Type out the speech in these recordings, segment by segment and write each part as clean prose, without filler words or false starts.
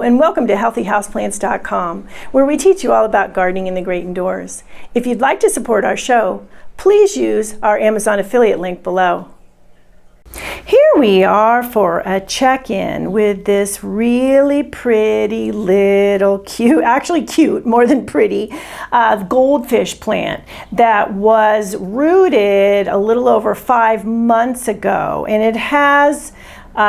Hello and welcome to healthyhouseplants.com, where we teach you all about gardening in the great indoors. If you'd like to support our show, please use our Amazon affiliate link below. Here we are for a check-in with this really pretty little cute, more than pretty, goldfish plant that was rooted a little over 5 months ago, and it has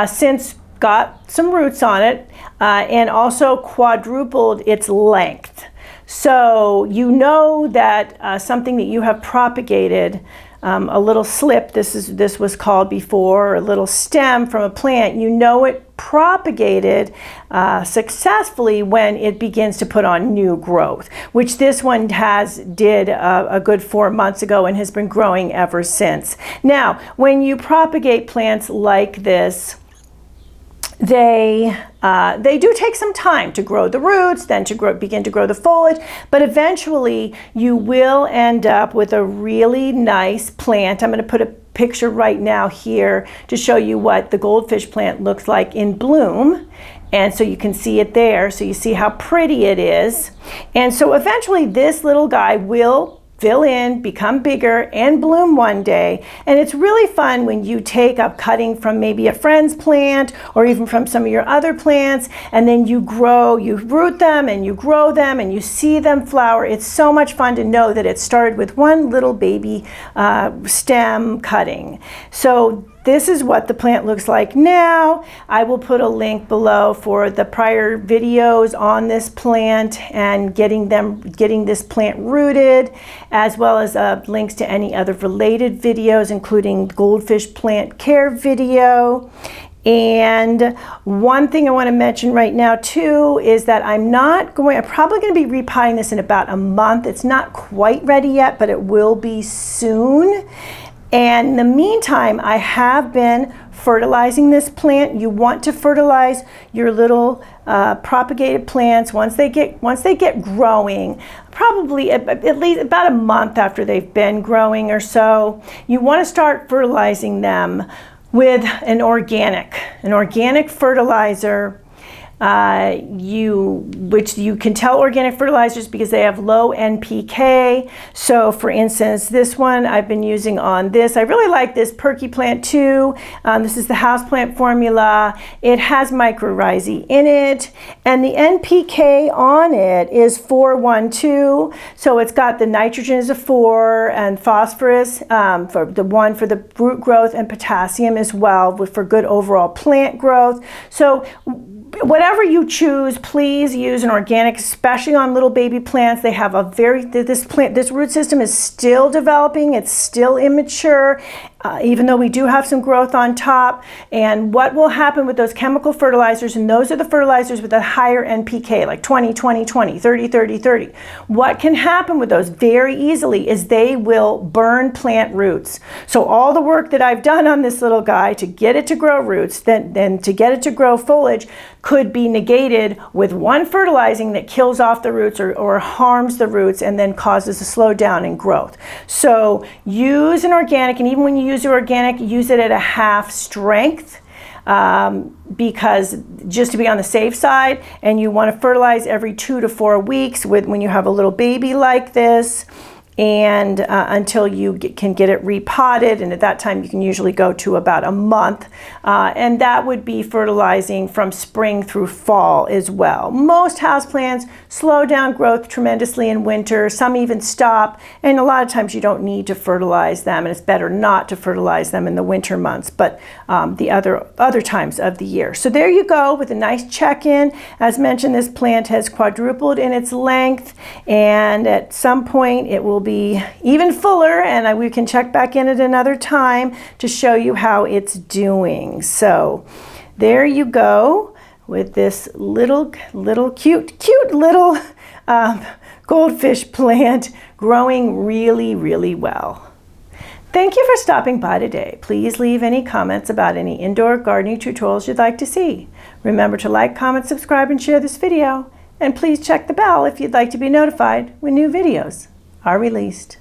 since got some roots on it and also quadrupled its length. So you know that something that you have propagated, a little slip, this was called before, a little stem from a plant, you know it propagated successfully when it begins to put on new growth, which this one did a good 4 months ago and has been growing ever since. Now, when you propagate plants like this, they do take some time to grow the roots, then to begin to grow the foliage, but eventually you will end up with a really nice plant. I'm going to put a picture right now here to show you what the goldfish plant looks like in bloom. And so you can see it there, so you see how pretty it is. And so eventually this little guy will fill in, become bigger, and bloom one day. And it's really fun when you take a cutting from maybe a friend's plant or even from some of your other plants, and then you root them and you grow them and you see them flower. It's so much fun to know that it started with one little baby stem cutting. So this is what the plant looks like now. I will put a link below for the prior videos on this plant and getting this plant rooted, as well as links to any other related videos, including goldfish plant care video. And one thing I want to mention right now too is that I'm probably going to be repotting this in about a month. It's not quite ready yet, but it will be soon. And in the meantime, I have been fertilizing this plant. You want to fertilize your little propagated plants once they get growing, probably at least about a month after they've been growing or so. You want to start fertilizing them with an organic fertilizer. Which you can tell organic fertilizers because they have low NPK. So for instance, this one I've been using on this. I really like this Perky Plant 2. This is the houseplant formula. It has mycorrhizae in it, and the NPK on it is 412. So it's got the nitrogen is a 4 and phosphorus for the 1 for the root growth, and potassium as well for good overall plant growth. So whatever you choose, please use an organic, especially on little baby plants. They have this root system is still developing. It's still immature, even though we do have some growth on top. And what will happen with those chemical fertilizers, and those are the fertilizers with a higher NPK, like 20, 20, 20, 30, 30, 30. What can happen with those very easily is they will burn plant roots. So all the work that I've done on this little guy to get it to grow roots, then to get it to grow foliage, could be negated with one fertilizing that kills off the roots or harms the roots and then causes a slowdown in growth. So use an organic, and even when you use the organic, use it at a half strength, because just to be on the safe side. And you want to fertilize every 2 to 4 weeks when you have a little baby like this, and until you can get it repotted, and at that time you can usually go to about a month, and that would be fertilizing from spring through fall as well. Most houseplants slow down growth tremendously in winter, some even stop, and a lot of times you don't need to fertilize them, and it's better not to fertilize them in the winter months, but the other times of the year. So there you go with a nice check-in. As mentioned, this plant has quadrupled in its length, and at some point it will be even fuller, and we can check back in at another time to show you how it's doing. So there you go with this little cute little goldfish plant growing really, really well. Thank you for stopping by today. Please leave any comments about any indoor gardening tutorials you'd like to see. Remember to like, comment, subscribe, and share this video. And please check the bell if you'd like to be notified when new videos are released.